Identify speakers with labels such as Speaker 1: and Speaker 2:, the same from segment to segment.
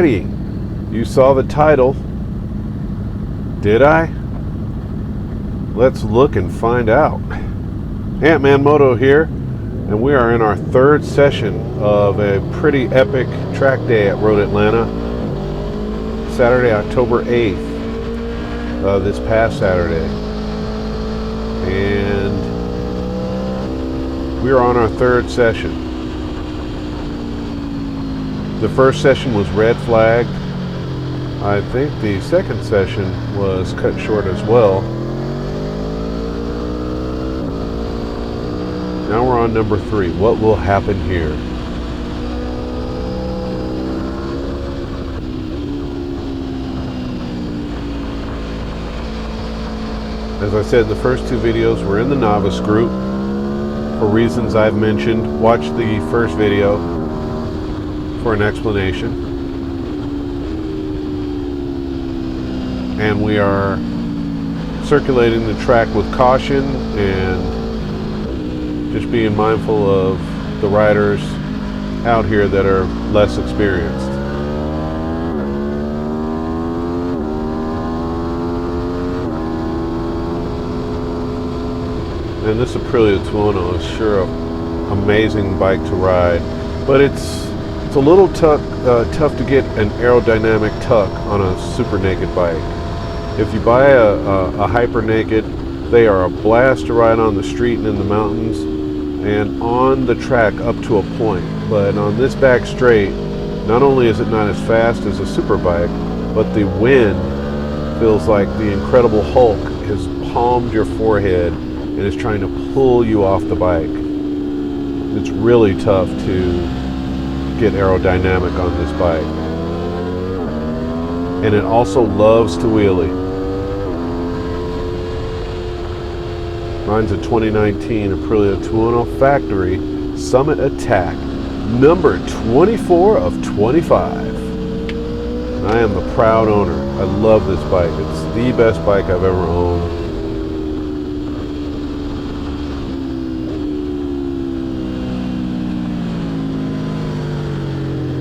Speaker 1: Alrighty, you saw the title. Did I? Let's look and find out. Ant-Man Moto here, and we are in our third session of a pretty epic track day at Road Atlanta. Saturday, October 8th, this past Saturday. And we are on our third session. The first session was red flagged. I think the second session was cut short as well. Now we're on number 3. What will happen here? As I said in the first 2 videos, we're in the novice group. For reasons I've mentioned, watch the first video for an explanation. And we are circulating the track with caution and just being mindful of the riders out here that are less experienced. And this Aprilia Tuono is sure an amazing bike to ride, but it's a little tough to get an aerodynamic tuck on a super naked bike. If you buy a hyper naked, they are a blast to ride on the street and in the mountains and on the track up to a point. But on this back straight, not only is it not as fast as a super bike, but the wind feels like the Incredible Hulk has palmed your forehead and is trying to pull you off the bike. It's really tough to get aerodynamic on this bike. And it also loves to wheelie. Mine's a 2019 Aprilia Tuono Factory Summit Attack, number 24 of 25. And I am the proud owner. I love this bike. It's the best bike I've ever owned.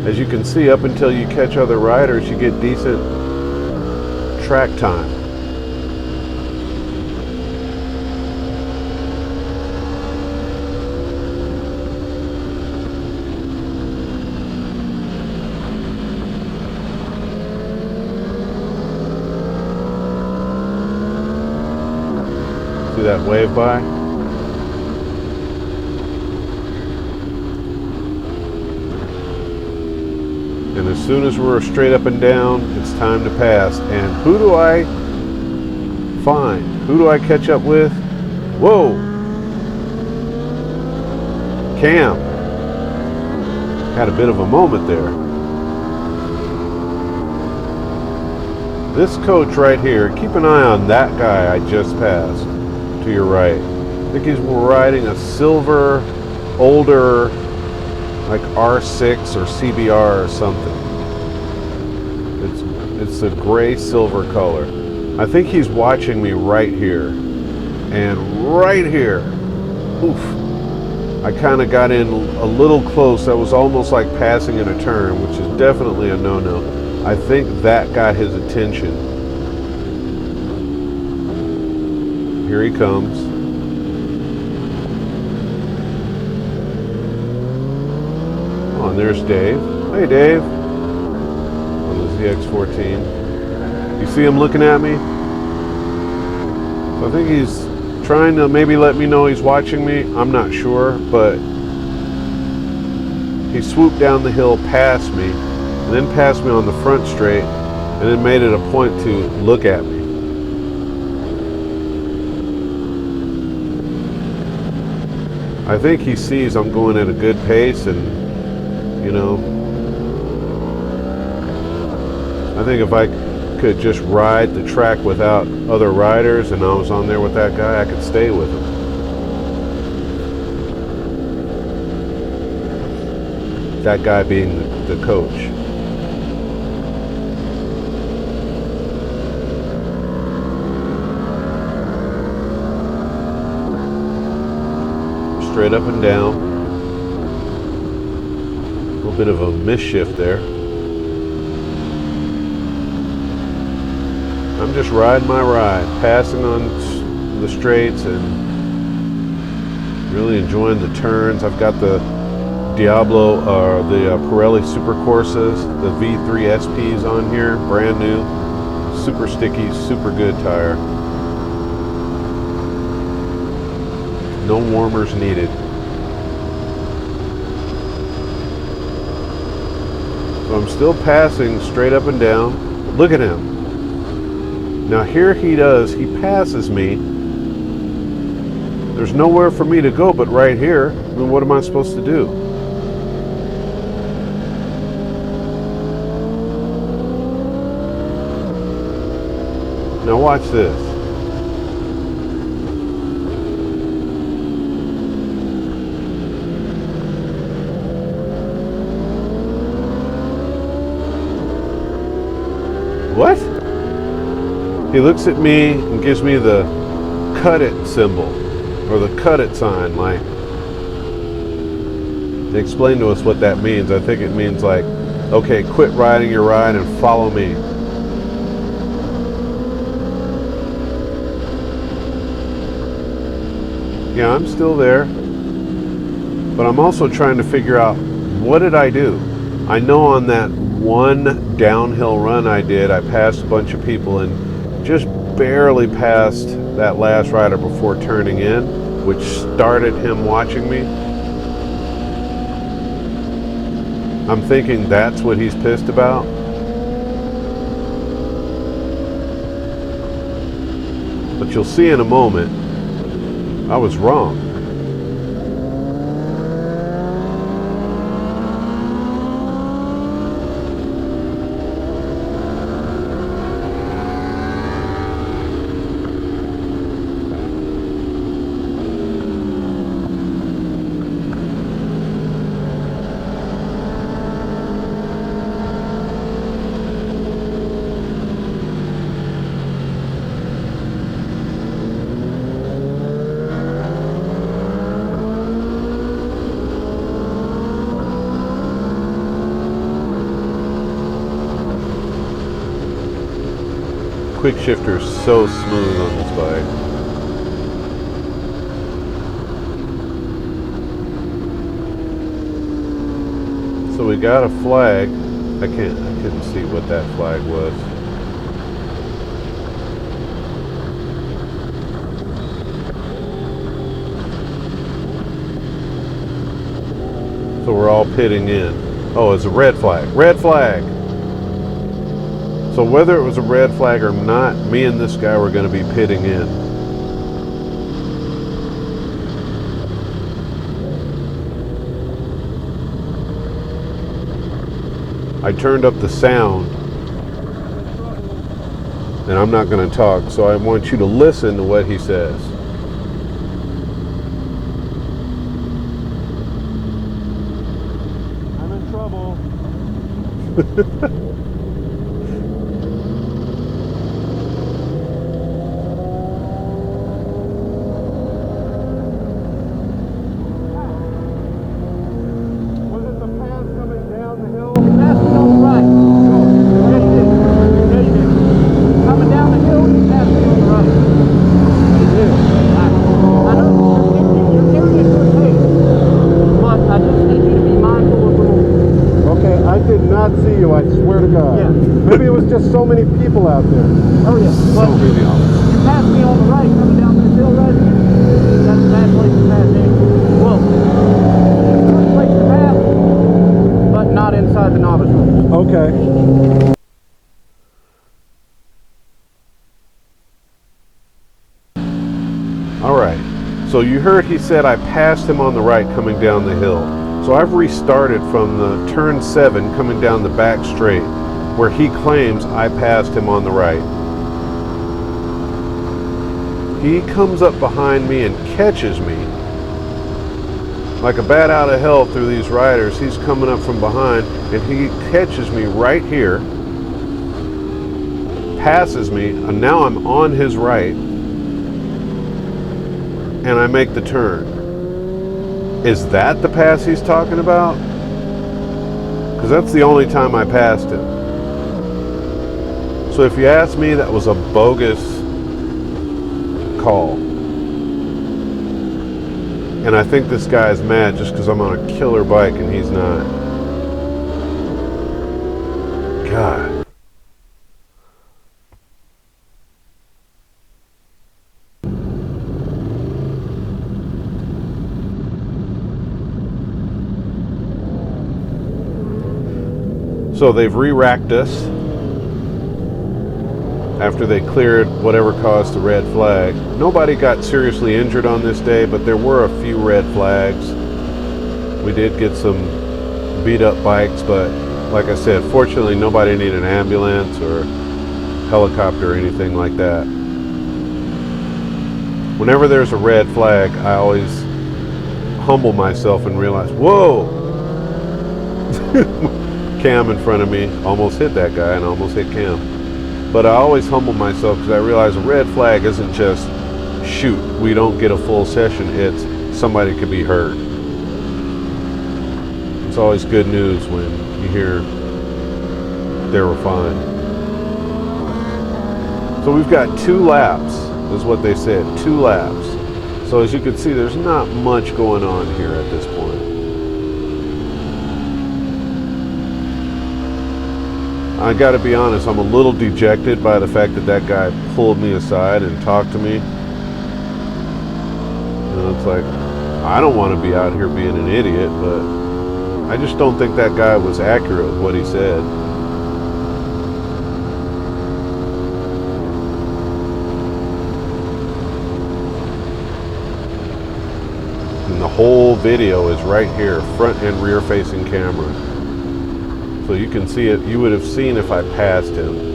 Speaker 1: As you can see, up until you catch other riders, you get decent track time. See that wave by? And as soon as we're straight up and down, it's time to pass. And who do I find? Who do I catch up with? Whoa! Cam. Had a bit of a moment there. This coach right here, keep an eye on that guy I just passed to your right. I think he's riding a silver, older, like R6 or CBR or something. It's a gray silver color. I think he's watching me right here. And right here, oof, I kind of got in a little close. That was almost like passing in a turn, which is definitely a no-no. I think that got his attention. Here he comes. Oh, and there's Dave. Hey, Dave. On the ZX14. You see him looking at me? So I think he's trying to maybe let me know he's watching me. I'm not sure, but he swooped down the hill past me, and then passed me on the front straight, and then made it a point to look at me. I think he sees I'm going at a good pace, and you know, I think if I could just ride the track without other riders and I was on there with that guy, I could stay with him. That guy being the coach. straight up and down. A little bit of a misshift there. I'm just riding my ride, passing on the straights and really enjoying the turns. I've got the Diablo or the Pirelli Super Corsas, the V3 SPs on here, brand new, super sticky, super good tire. No warmers needed. So I'm still passing straight up and down. Look at him. Now here he passes me. There's nowhere for me to go but right here. I mean, what am I supposed to do? Now watch this. What? He looks at me and gives me the cut it symbol, or the cut it sign, like, they explain to us what that means. I think it means like, okay, quit riding your ride and follow me. Yeah, I'm still there, but I'm also trying to figure out, what did I do? I know on that one downhill run I did, I passed a bunch of people and just barely passed that last rider before turning in, which started him watching me. I'm thinking that's what he's pissed about. But you'll see in a moment, I was wrong. Quick shifter is so smooth on this bike. So we got a flag. I couldn't see what that flag was. So we're all pitting in. Oh, it's a red flag. Red flag! So whether it was a red flag or not, me and this guy were going to be pitting in. I turned up the sound, and I'm not going to talk, so I want you to listen to what he says.
Speaker 2: I'm in trouble. I swear to God. Yeah. Maybe it was just so many people out there.
Speaker 3: Oh yeah. Well,
Speaker 1: so many.
Speaker 3: You passed me on the right coming down this hill right here. That's a bad place to pass in. Well, it's a good place to pass, but not inside the novice rules.
Speaker 2: Okay.
Speaker 1: All right. So you heard he said I passed him on the right coming down the hill. So I've restarted from the turn 7 coming down the back straight where he claims I passed him on the right. He comes up behind me and catches me. Like a bat out of hell through these riders, he's coming up from behind and he catches me right here, passes me, and now I'm on his right and I make the turn. Is that the pass he's talking about? Because that's the only time I passed him. So So if you ask me, that was a bogus call. And I think this guy's mad just because I'm on a killer bike and he's not. God. So they've re-racked us after they cleared whatever caused the red flag. Nobody got seriously injured on this day, but there were a few red flags. We did get some beat up bikes, but like I said, fortunately nobody needed an ambulance or helicopter or anything like that. Whenever there's a red flag, I always humble myself and realize, whoa! Cam in front of me almost hit that guy and almost hit Cam. But I always humble myself because I realize a red flag isn't just shoot, we don't get a full session, it's somebody could be hurt. It's always good news when you hear they were fine. So we've got 2 laps, is what they said, 2 laps. So as you can see, there's not much going on here at this point. I gotta be honest, I'm a little dejected by the fact that that guy pulled me aside and talked to me. And it's like, I don't want to be out here being an idiot, but I just don't think that guy was accurate with what he said. And the whole video is right here, front and rear facing camera. So you can see it, you would have seen if I passed him.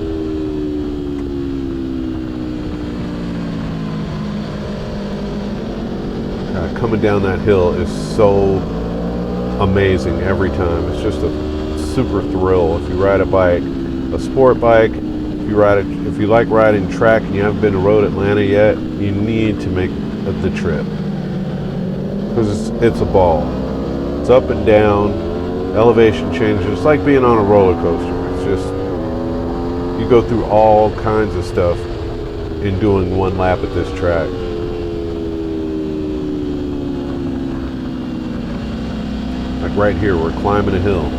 Speaker 1: Coming down that hill is so amazing every time. It's just a super thrill. If you ride a bike, a sport bike, if you like riding track and you haven't been to Road Atlanta yet, you need to make the trip. Because it's a ball. It's up and down. Elevation changes. It's like being on a roller coaster. It's just, you go through all kinds of stuff in doing 1 lap at this track. Like right here, we're climbing a hill.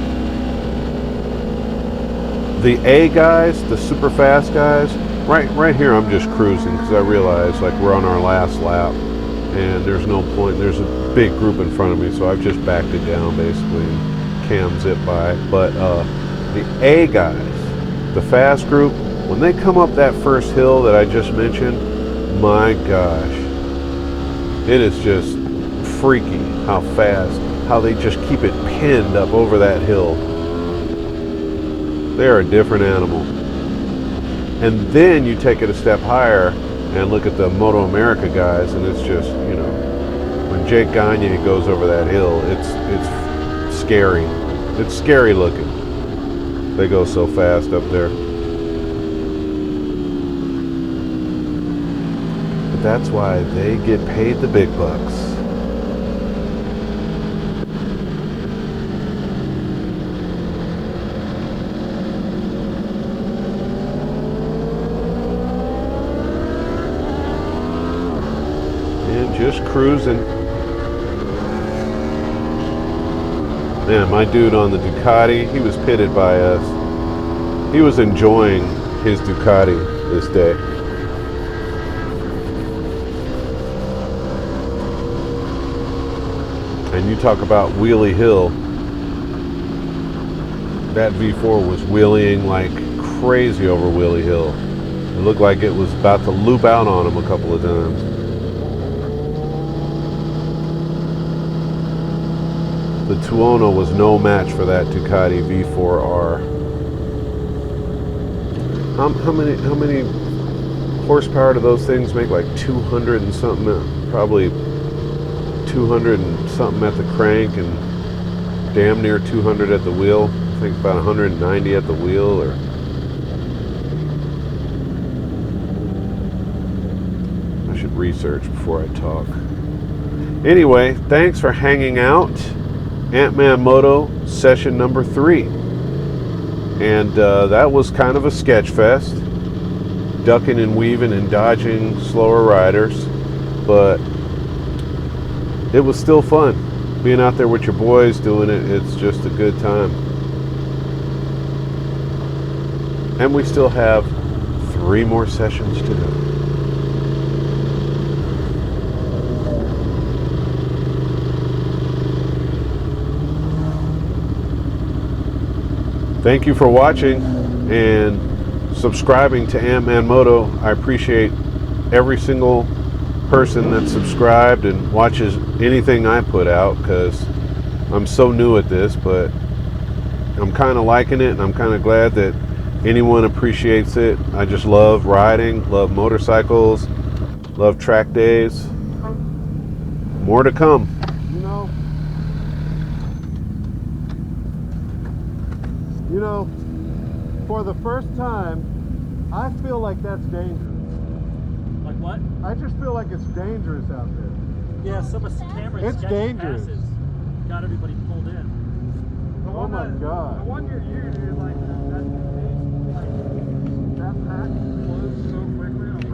Speaker 1: The A guys, the super fast guys, right here I'm just cruising because I realize like we're on our last lap and there's no point. There's a big group in front of me, so I've just backed it down basically. Cam zip by. But the A guys, the fast group, when they come up that first hill that I just mentioned, my gosh, it is just freaky how fast, how they just keep it pinned up over that hill. They're a different animal. And then you take it a step higher and look at the Moto America guys, and it's just, you know, when Jake Gagne goes over that hill, it's scary. It's scary looking. They go so fast up there. But that's why they get paid the big bucks. And just cruising. Man, my dude on the Ducati, he was pitted by us. He was enjoying his Ducati this day. And you talk about wheelie hill. That V4 was wheeling like crazy over Wheelie Hill. It looked like it was about to loop out on him a couple of times. The Tuono was no match for that Ducati V4R. How many horsepower do those things make? Like 200 and something, probably 200 and something at the crank and damn near 200 at the wheel. I think about 190 at the wheel. Or I should research before I talk. Anyway, thanks for hanging out. Ant-Man Moto session number 3. And that was kind of a sketch fest. ducking and weaving and dodging slower riders, but it was still fun. Being out there with your boys doing it, it's just a good time. And we still have 3 more sessions to go. Thank you for watching and subscribing to Ant-Man Moto. I appreciate every single person that's subscribed and watches anything I put out, because I'm so new at this, but I'm kind of liking it, and I'm kind of glad that anyone appreciates it. I just love riding, love motorcycles, love track days. More to come.
Speaker 2: You know, for the first time, I feel like that's dangerous.
Speaker 4: Like what?
Speaker 2: I just feel like it's dangerous out there.
Speaker 4: Yeah, some of the cameras.
Speaker 2: It's dangerous.
Speaker 4: Got everybody pulled in.
Speaker 2: Oh my God.
Speaker 3: The one you're like that pack closed so quickly.